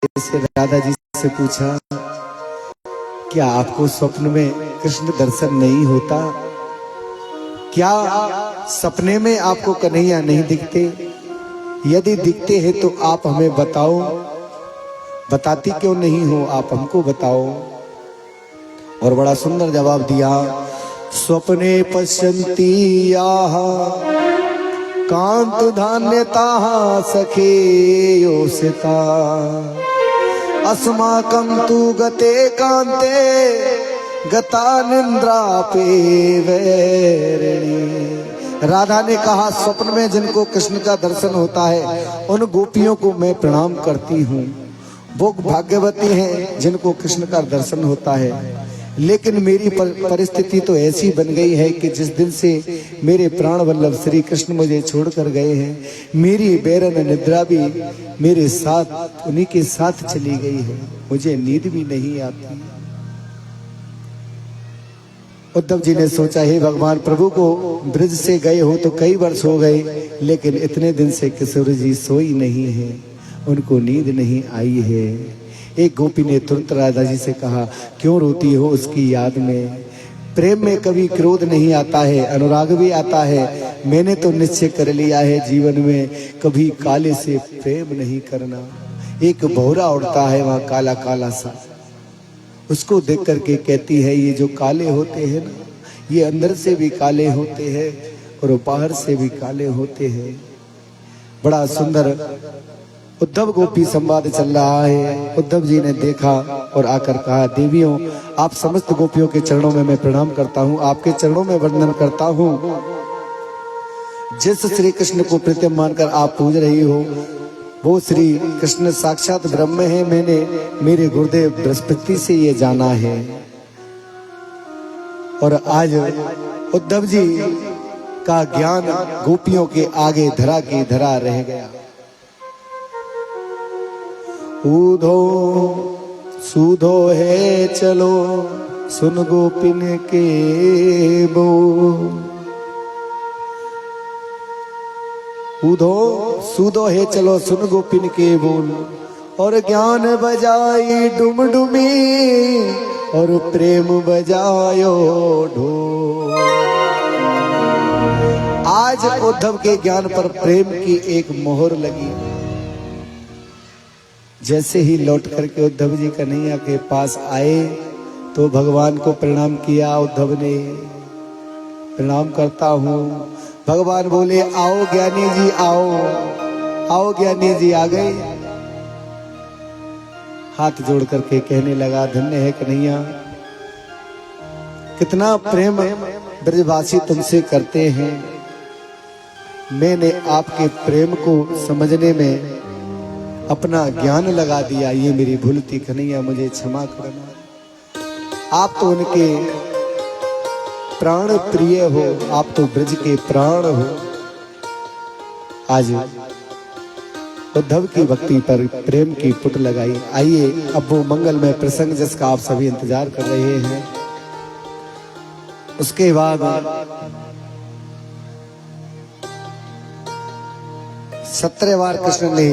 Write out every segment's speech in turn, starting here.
से राधा जी से पूछा, क्या आपको स्वप्न में कृष्ण दर्शन नहीं होता? क्या सपने में आपको कन्हैया नहीं दिखते? यदि दिखते हैं तो आप हमें बताओ, बताती क्यों नहीं हो? आप हमको बताओ। और बड़ा सुंदर जवाब दिया, स्वप्ने पश्यन्ति याः कांत धान्यताः सखे योषिता अस्माकं तु गते कांते गता निंद्रापे वैरिणी। राधा ने कहा, स्वप्न में जिनको कृष्ण का दर्शन होता है उन गोपियों को मैं प्रणाम करती हूँ। वो भाग्यवती हैं जिनको कृष्ण का दर्शन होता है। लेकिन मेरी परिस्थिति तो ऐसी बन गई है कि जिस दिन से मेरे प्राण वल्लभ श्री कृष्ण मुझे छोड़कर गए हैं, मेरी बेरन निद्रा भी मेरे साथ, उन्हीं के साथ चली गई है। मुझे नींद भी नहीं आती। उद्धव जी ने सोचा, हे भगवान, प्रभु को ब्रज से गए हो तो कई वर्ष हो गए, लेकिन इतने दिन से किशोर जी सोई नहीं है, उनको नींद नहीं आई है। एक गोपी ने तुरंत राधा जी से कहा, क्यों रोती हो उसकी याद में? प्रेम में कभी क्रोध नहीं आता है, अनुराग भी आता है। मैंने तो निश्चय कर लिया है जीवन में कभी काले से प्रेम नहीं करना। एक भौरा उड़ता है वहां काला काला सा, उसको देख करके कहती है, ये जो काले होते हैं ना, ये अंदर से भी काले होते हैं और बाहर से भी काले होते हैं। बड़ा सुंदर उद्धव गोपी संवाद चल रहा है। उद्धव जी ने देखा और आकर कहा, देवियों, आप समस्त गोपियों के चरणों में मैं प्रणाम करता हूँ, आपके चरणों में वंदन करता हूँ। जिस श्री कृष्ण को प्रीतम मानकर आप पूज रही हो, वो श्री कृष्ण साक्षात ब्रह्म है। मैंने मेरे गुरुदेव बृहस्पति से ये जाना है। और आज उद्धव जी का ज्ञान गोपियों के आगे धरा की धरा रह गया। ऊधो सूधो है चलो सुन गोपिन के बो, ऊधो सूधो है चलो सुन गोपिन के बोल, और ज्ञान बजाई डुमडुमी और प्रेम बजायो ढोल। आज उद्धव के ज्ञान पर प्रेम की एक मोहर लगी। जैसे ही लौट करके उद्धव जी कन्हैया के पास आए तो भगवान को प्रणाम किया। उद्धव ने, प्रणाम करता हूँ। भगवान बोले, आओ ज्ञानी जी आओ, आओ ज्ञानी जी। आ गए, हाथ जोड़ करके कहने लगा, धन्य है कन्हैया, कितना प्रेम ब्रजवासी तुमसे करते हैं। मैंने आपके प्रेम को समझने में अपना ज्ञान लगा दिया, ये मेरी भूल थी कन्हैया, मुझे क्षमा करना। आप तो उनके प्राण प्रिय हो, आप तो ब्रज के प्राण हो। आज उद्धव की भक्ति पर प्रेम की पुट लगाई। आइए अब वो मंगलमय प्रसंग जिसका आप सभी इंतजार कर रहे हैं, उसके बाद 17 बार कृष्ण ने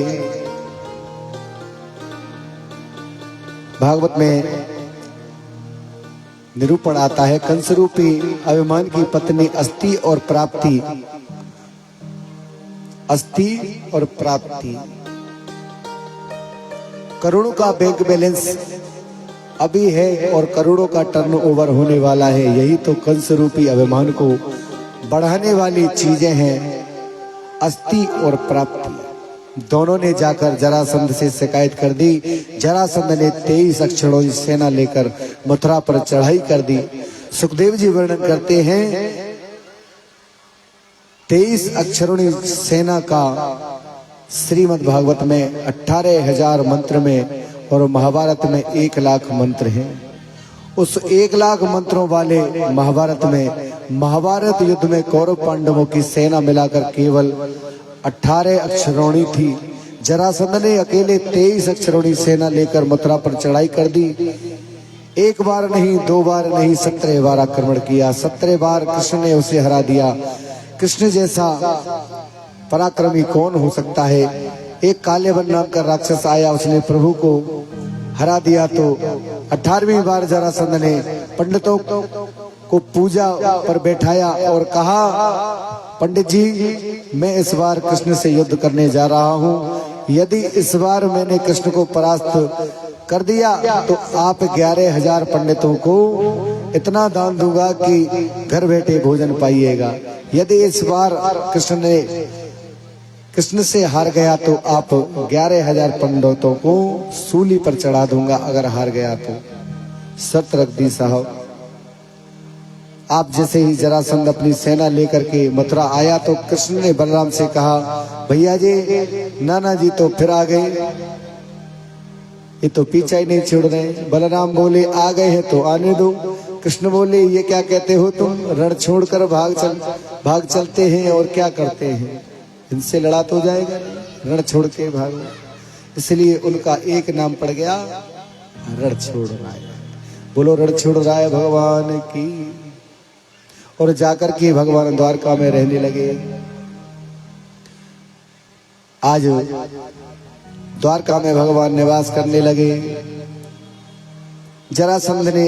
भागवत में निरूपण आता है, कंस रूपी अभिमान की पत्नी अस्ति और प्राप्ति, अस्ति और प्राप्ति। करोड़ों का बैंक बैलेंस अभी है और करोड़ों का टर्नओवर होने वाला है। यही तो कंस रूपी अभिमान को बढ़ाने वाली चीजें हैं, अस्ति और प्राप्ति। दोनों ने जाकर जरासंध से शिकायत कर दी। जरासंध ने 23 अक्षरों की सेना लेकर मथुरा पर चढ़ाई कर दी। सुखदेव जी वर्णन करते हैं, 23 अक्षरों की सेना का श्रीमद् भागवत में 18,000 मंत्र में और महाभारत में 1 लाख मंत्र हैं। उस 1 लाख मंत्रों वाले महाभारत में, महाभारत युद्ध में कौरव पांडवों की सेना मिलाकर केवल 18 अक्षरोणी थी। जरासंध ने अकेले 23 अक्षरोणी सेना लेकर मथुरा पर चढ़ाई कर दी। एक बार नहीं, 2 बार नहीं, 17 बार आक्रमण किया। 17 बार कृष्ण ने उसे हरा दिया। कृष्ण जैसा पराक्रमी कौन हो सकता है? एक कालेवन नाम का राक्षस आया, उसने प्रभु को हरा दिया। तो 18वीं बार जरासंध ने पंडितों को पूजा पर बैठाया और कहा, पंडित जी मैं इस बार कृष्ण से युद्ध करने जा रहा हूँ, यदि इस बार मैंने कृष्ण को परास्त कर दिया तो आप 11,000 पंडितों को इतना दान दूंगा कि घर बैठे भोजन पाइएगा। यदि इस बार कृष्ण से हार गया तो आप 11,000 पंडितों को सूली पर चढ़ा दूंगा, अगर हार गया तो। शर्त रख दी साहब। आप जैसे ही जरासंध अपनी सेना लेकर के मथुरा आया तो कृष्ण ने बलराम से कहा, भैया जी नाना जी तो फिर आ गए, ये तो पीछा ही नहीं छोड़ रहे। बलराम बोले, आ गए हैं तो आने दो। कृष्ण बोले, ये क्या कहते हो तुम, रण छोड़कर भाग चलते हैं और क्या करते हैं, इनसे लड़ा तो जाएगा, रण छोड़ के भागो। इसलिए उनका एक नाम पड़ गया रण छोड़ राय। बोलो रण छोड़ राय भगवान की। और जाकर के भगवान द्वारका में रहने लगे। आज द्वारका में भगवान निवास करने लगे। जरासंध ने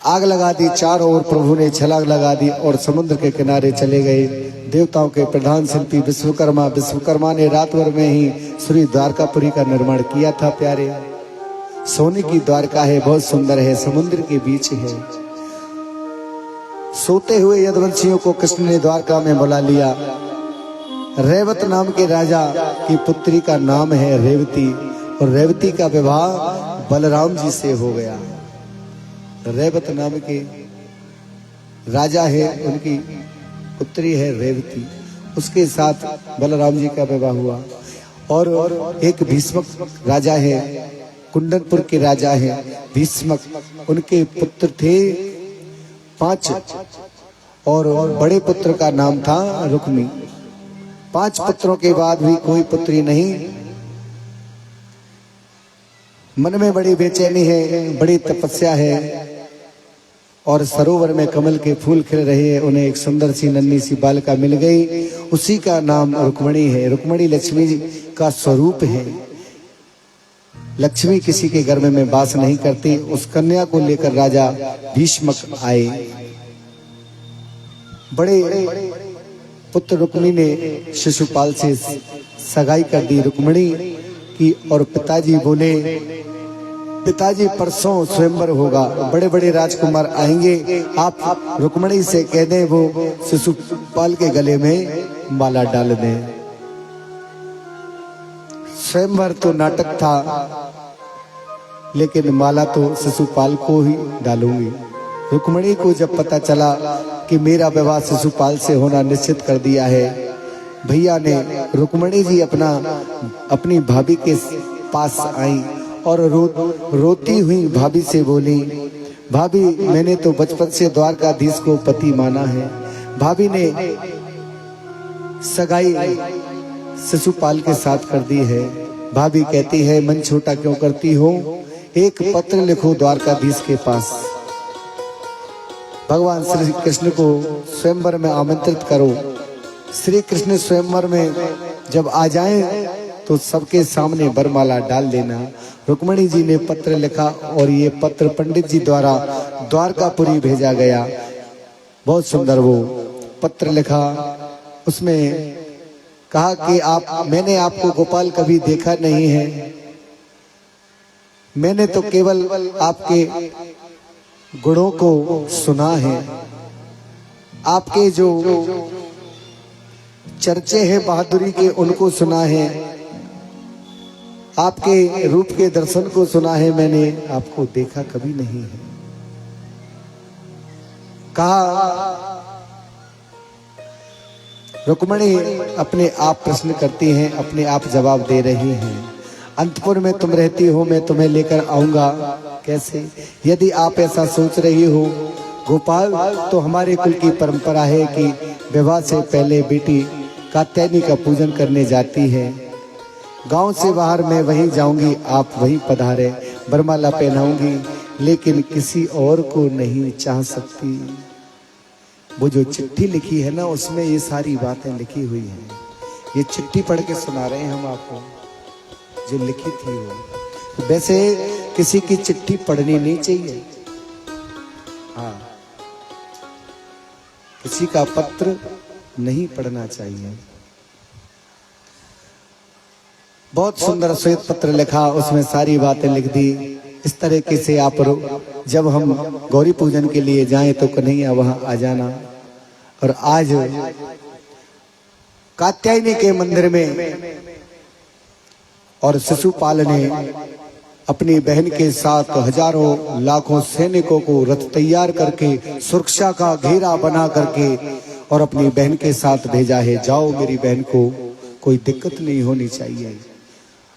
आग लगा दी, चारों ओर प्रभु ने छलांग लगा दी और समुद्र के किनारे चले गए। देवताओं के प्रधान शिल्पी विश्वकर्मा ने रात भर में ही श्री द्वारकापुरी का निर्माण किया था। प्यारे सोने की द्वारका है, बहुत सुंदर है, समुद्र के बीच है। सोते हुए यदुवंशियों को कृष्ण ने द्वारका में बुला लिया। रेवत नाम के राजा की पुत्री का नाम है रेवती, और रेवती का विवाह बलराम जी से हो गया। रेवत नाम के राजा है, उनकी पुत्री है रेवती, उसके साथ बलराम जी का विवाह हुआ। और एक भीष्मक राजा है, कुंडनपुर के राजा है भीष्मक, उनके पुत्र थे 5 और बड़े पुत्र का नाम था रुक्मी। 5 पुत्रों के बाद भी कोई पुत्री नहीं। मन में बड़ी बेचैनी है, बड़ी तपस्या है, और सरोवर में कमल के फूल खिल रहे हैं। उन्हें एक सुंदर सी नन्ही सी बालिका मिल गई, उसी का नाम रुक्मणी है। रुक्मणी लक्ष्मी जी का स्वरूप है। लक्ष्मी किसी के घर में वास नहीं करती। उस कन्या को लेकर राजा भीष्मक आए। बड़े पुत्र रुक्मी ने शिशुपाल से सगाई कर दी रुक्मणी की। और पिताजी बोले, पिताजी परसों स्वयंवर होगा, बड़े बड़े राजकुमार आएंगे, आप रुक्मणी से कह दें वो शिशुपाल के गले में माला डाल दें। स्वयंवर तो नाटक था, लेकिन माला तो शिशुपाल को ही डालूंगी। रुक्मणी को जब पता चला कि मेरा विवाह शिशुपाल से होना निश्चित कर दिया है, भैया ने रुक्मणी जी अपनी भाभी के पास आई और रोती हुई भाभी से बोली, भाभी मैंने तो बचपन से द्वारकाधीश को पति माना है। भाभी ने सगाई शिशुपाल के साथ कर दी है। भाभी कहती है, मन छोटा क्यों करती हो, एक पत्र लिखो द्वारकाधीश के पास, भगवान श्री कृष्ण को स्वयंवर में आमंत्रित करो। श्री कृष्ण स्वयंवर में जब आ जाएं तो सबके सामने वरमाला डाल देना। रुक्मणी जी ने पत्र लिखा और ये पत्र पंडित जी द्वारा द्वारकापुरी भेजा गया। बहुत सुंदर वो पत्र लिखा। उसमें कहा कि मैंने आपको गोपाल कभी देखा नहीं है, मैंने तो केवल आपके गुणों को सुना है, आपके जो चर्चे हैं बहादुरी के उनको सुना है, आपके रूप के दर्शन को सुना है, मैंने आपको देखा कभी नहीं है। कहा रुक्मणी अपने आप प्रश्न करती हैं, अपने आप जवाब दे रही हैं। अंतपुर में तुम रहती हो, मैं तुम्हें लेकर आऊंगा कैसे? यदि आप ऐसा सोच रही हो गोपाल, तो हमारे कुल की परंपरा है कि विवाह से पहले बेटी कात्यायनी का पूजन करने जाती है। गांव से बाहर मैं वहीं जाऊंगी, आप वहीं पधारे, बरमाला पहनाऊंगी, लेकिन किसी और को नहीं चाह सकती। वो जो चिट्ठी लिखी है ना, उसमें ये सारी बातें लिखी हुई हैं ये चिट्ठी पढ़ के सुना रहे हैं हम आपको जो लिखी थी वो। वैसे किसी की चिट्ठी पढ़नी नहीं चाहिए, हाँ, किसी का पत्र नहीं पढ़ना चाहिए। बहुत सुंदर श्वेत पत्र लिखा, उसमें सारी बातें लिख दी। इस तरीके से आप जब हम गौरी पूजन के लिए जाएं तो कन्हैया वहां आ जाना। और आज कात्यायनी के मंदिर में और शिशुपाल ने अपनी बहन के साथ हजारों लाखों सैनिकों को रथ तैयार करके सुरक्षा का घेरा बना करके और अपनी बहन के साथ भेजा है। जाओ मेरी बहन को कोई दिक्कत नहीं होनी चाहिए।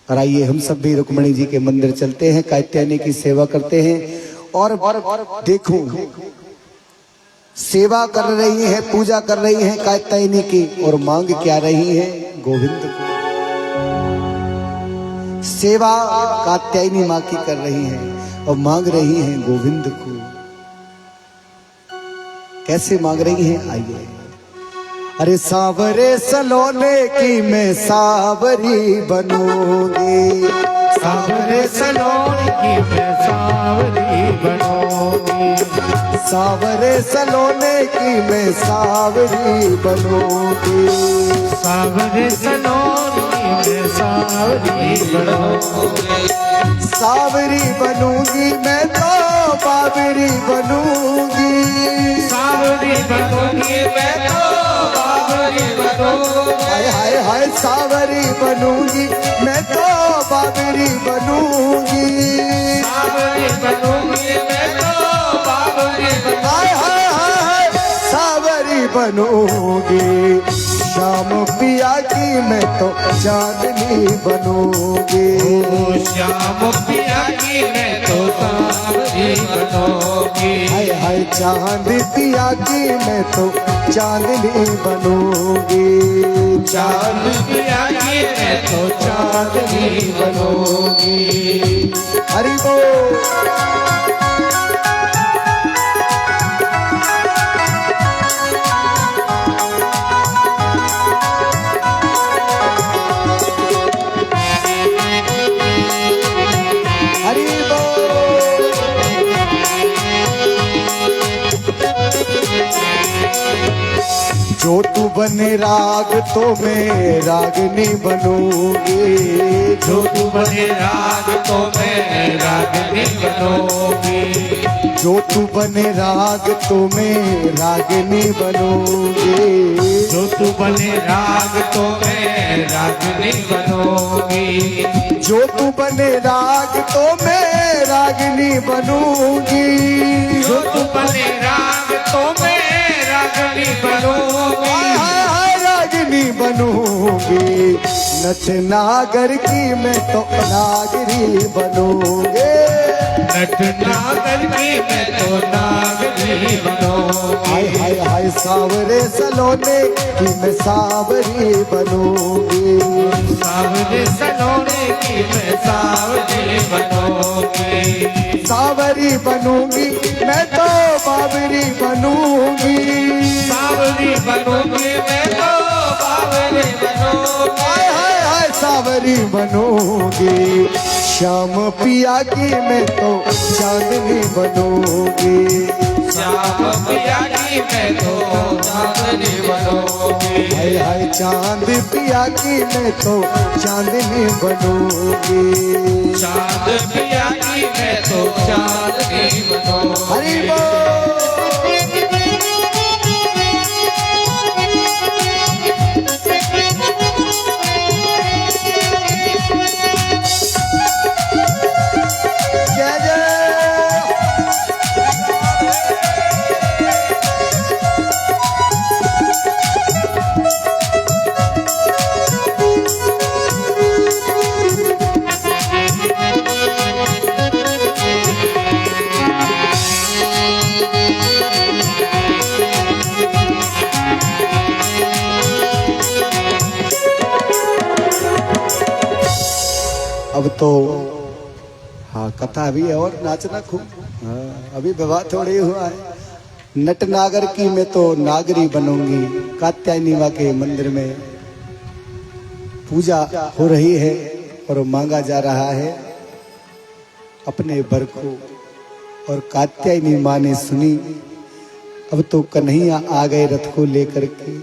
और आइए हम सब भी रुक्मणी जी के मंदिर चलते हैं, कात्यायनी की सेवा करते हैं। और देखो सेवा कर रही है, पूजा कर रही है कात्यायनी की, और मांग क्या रही है? गोविंद को। सेवा कात्यायनी माँ की कर रही है और मांग रही है गोविंद को। कैसे मांग रही है? आइए। अरे सावरे सलोने की मैं सावरी बनूंगी, सावरे सलोने की मैं सावरी बनूंगी, सावरे सलोने की मैं सावरी बनूंगी, सावरे सलोने की मैं सावरी बनूंगी, सावरी बनूंगी मैं तो बाबरी बनूंगी, सावरी बनूंगी मैं तो बाबरी बनूंगी, हाय हाय हाय सावरी बनूंगी मैं तो बाबरी बनूंगी, सावरी बनूंगी मैं तो बाबरी बनूंगी, हाय हाय हाय हाय सावरी बनूंगी। श्याम पिया की मैं तो चांदनी बनूंगी, श्याम पिया की मैं तो सावरी बनूंगी, हाय हाय चांद पिया की मैं तो चांदनी बनूंगी, चांद पिया की मैं तो चांदनी बनूंगी। हरि बोल। हरि बोल। जो तू बने राग तो मैं रागनी बनूंगी, जो तू बने राग तो मैं रागनी बनूंगी, जो तू बने राग तो मैं रागनी बनूंगी, जो तू बने राग तो मैं रागनी बनूंगी, जो तू बने राग तो मैं रागनी बनूंगी, जो तू बने राग तो मैं रागनी बनूंगी, हाय हाय हाय रागनी बनूंगी। नच नागर की मैं तो नागरी बनूंगी, नट नागर की मैं तो नागनी बनूंगी, हाय हाय हाय सावरे सलोने की मैं सावरी बनूंगी, सावरे सलोने की मैं सावरी बनूंगी, सावरी बनूंगी मैं तो बाबरी बनूंगी, सावरी बनूंगी मैं तो बाबरी बनूंगी, हाय हाय हाय सावरी बनूंगी। श्याम पिया की मैं तो चांदनी बनूंगी, श्याम पिया की मैं तो चांदनी बनूंगी, हाय हाय चांद पिया की मैं तो चांदनी बनूंगी, चांद पिया की मैं तो चांदनी बनूंगी। हरि बोल। जय जय। अब तो हाँ कथा भी है और नाचना खूब, हाँ अभी विवाह थोड़ी हुआ है। नट नागर की मैं तो नागरी बनूंगी, कात्यायनी माँ के मंदिर में पूजा हो रही है और मांगा जा रहा है अपने वर को। और कात्यायनी माँ ने सुनी, अब तो कन्हैया आ गए रथ को लेकर के।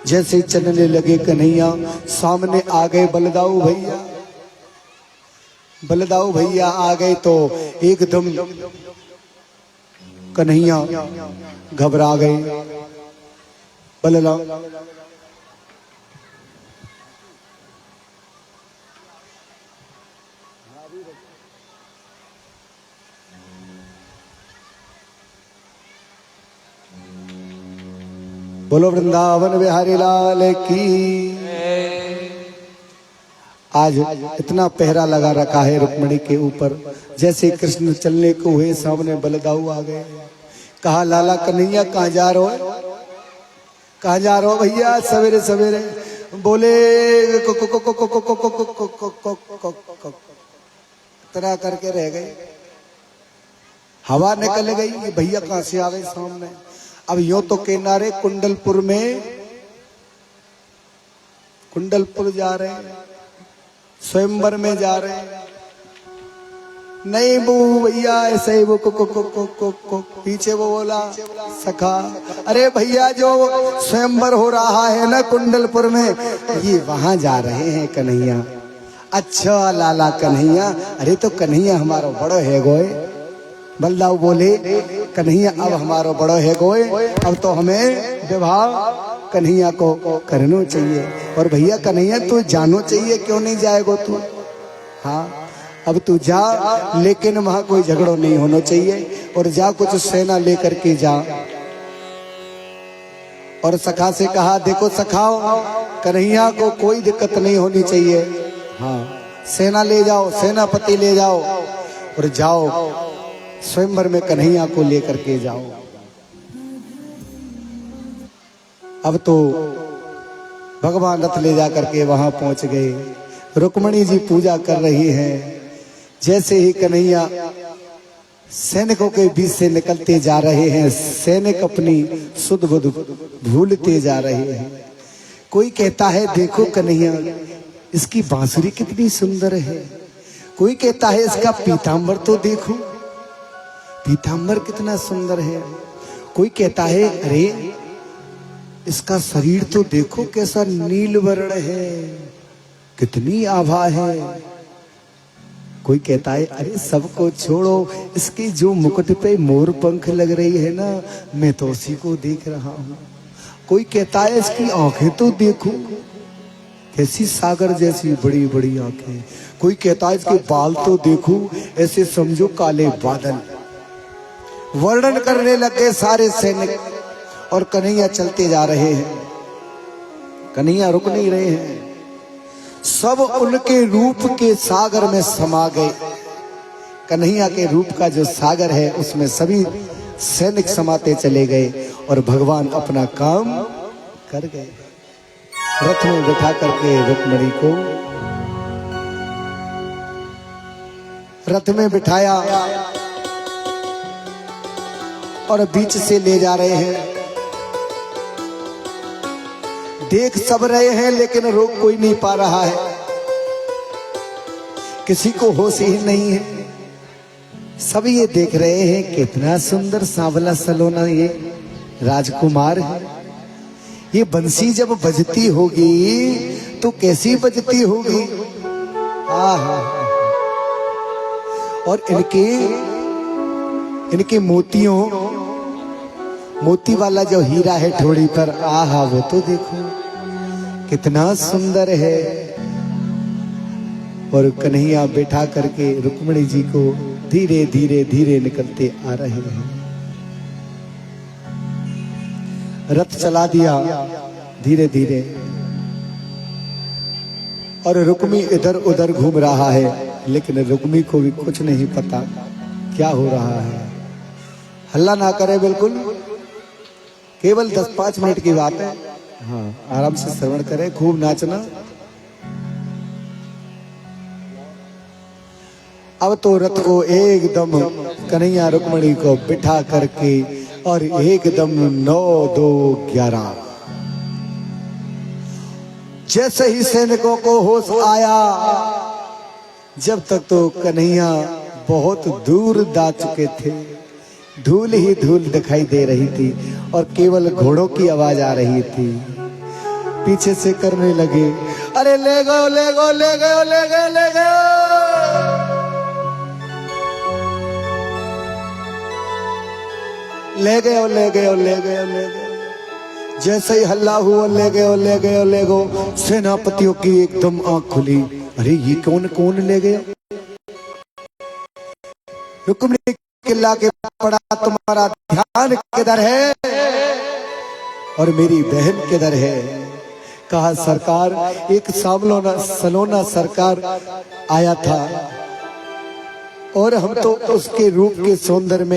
जैसे चलने लगे कन्हैया, सामने आ गए बलदाऊ भैया। बलदाऊ भैया आ गए तो एकदम कन्हैया घबरा गए। बलराम बोलो वृंदावन बिहारी लाल की। आज इतना पहरा लगा रखा है रुक्मिणी के ऊपर। जैसे कृष्ण चलने को हुए, सामने बलदाऊ आ गए। कहा, लाला कन्हैया कहाँ जा रहे हो? कहाँ जा रहे हो भैया सवेरे सवेरे? बोले तरह करके रह गए। हवा निकल गई, भैया कहाँ से आ गए सामने। अब यूं तो किनारे कुंडलपुर में, कुंडलपुर जा रहे हैं, स्वयंवर में जा रहे हैं। नहीं वो भैया ऐसे ही वो को पीछे वो बोला सखा, अरे भैया जो स्वयंवर हो रहा है ना कुंडलपुर में, ये वहां जा रहे हैं कन्हैया। अच्छा लाला कन्हैया, अरे तो कन्हैया हमारा बड़ो है गोए। बलदाऊ बोले, कन्हैया अब हमारा बड़ो है गोए, अब तो हमें विवाह कन्हैया को करना चाहिए। और भैया कन्हैया तू जानो चाहिए, क्यों नहीं जाएगो तू? हाँ अब तू जा, लेकिन वहां कोई झगड़ो नहीं होना चाहिए। और जा कुछ सेना लेकर के जा। और सखा से कहा, देखो सखाओ, कन्हैया को कोई दिक्कत नहीं होनी चाहिए। हाँ सेना ले जाओ, सेनापति ले जाओ और जाओ स्वयंवर में कन्हैया को लेकर के जाओ। अब तो भगवान रथ ले जा करके वहां पहुंच गए। रुक्मिणी जी पूजा कर रही हैं। जैसे ही कन्हैया सैनिकों के बीच से निकलते जा रहे हैं, सैनिक अपनी सुध बुध भूलते जा रहे हैं। कोई कहता है, देखो कन्हैया इसकी बांसुरी कितनी सुंदर है। कोई कहता है, इसका पीतांबर तो देखो, पीतांबर कितना सुंदर है। कोई कहता है, अरे इसका शरीर तो देखो कैसा नील वर्ण है, कितनी आभा है। कोई कहता है, अरे सबको छोड़ो, इसके जो मुकुट पे मोर पंख लग रही है ना, मैं तो उसी को देख रहा हूं। कोई कहता है, इसकी आंखें तो देखो कैसी सागर जैसी बड़ी बड़ी आंखें। कोई कहता है, इसके बाल तो देखो ऐसे समझो काले बादल। वर्णन करने लगे सारे सैनिक। और कन्हैया चलते जा रहे हैं, कन्हैया रुक नहीं रहे हैं। सब उनके रूप के सागर में समा गए। कन्हैया के रूप का जो सागर है उसमें सभी सैनिक समाते चले गए और भगवान अपना काम कर गए। रथ में बिठा करके रुक्मिणी को रथ में बिठाया और बीच से ले जा रहे हैं। देख सब रहे हैं लेकिन रोक कोई नहीं पा रहा है, किसी को होश ही नहीं है। सब ये देख रहे हैं कितना सुंदर सांवला सलोना ये राजकुमार है। ये बंसी जब बजती होगी तो कैसी बजती होगी। और इनके मोती वाला जो हीरा है ठोड़ी पर, आहा वो तो देखो कितना सुंदर है। और कन्हैया बैठा करके रुक्मिणी जी को धीरे धीरे धीरे निकलते आ रहे हैं। रथ चला दिया धीरे धीरे और रुक्मी इधर उधर घूम रहा है, लेकिन रुक्मी को भी कुछ नहीं पता क्या हो रहा है। हल्ला ना करे, बिल्कुल केवल 10-5 मिनट की बात है। हाँ आराम से श्रवण करें, खूब नाचना। अब तो रथ को एकदम कन्हैया रुक्मिणी को बिठा करके और एकदम 9-2-11 जैसे ही सैनिकों को होश आया, जब तक तो कन्हैया बहुत दूर जा चुके थे, धूल ही धूल दिखाई दे रही थी और केवल घोड़ों की आवाज आ रही थी। पीछे से करने लगे, अरे ले गो ले गो ले गो ले गो ले गो, ले गए ले गए ले गए ले गए। जैसे ही हल्ला हुआ ले गए ले गए ले गो, सेनापतियों की एकदम आंख खुली, अरे ये कौन कौन ले गया? रुक्मिणी किल्ला के पड़ा, तुम्हारा ध्यान किधर है और मेरी बहन किधर है? कहा सरकार, एक सलोना सरकार आया था और हम तो उसके रूप के सौंदर्य में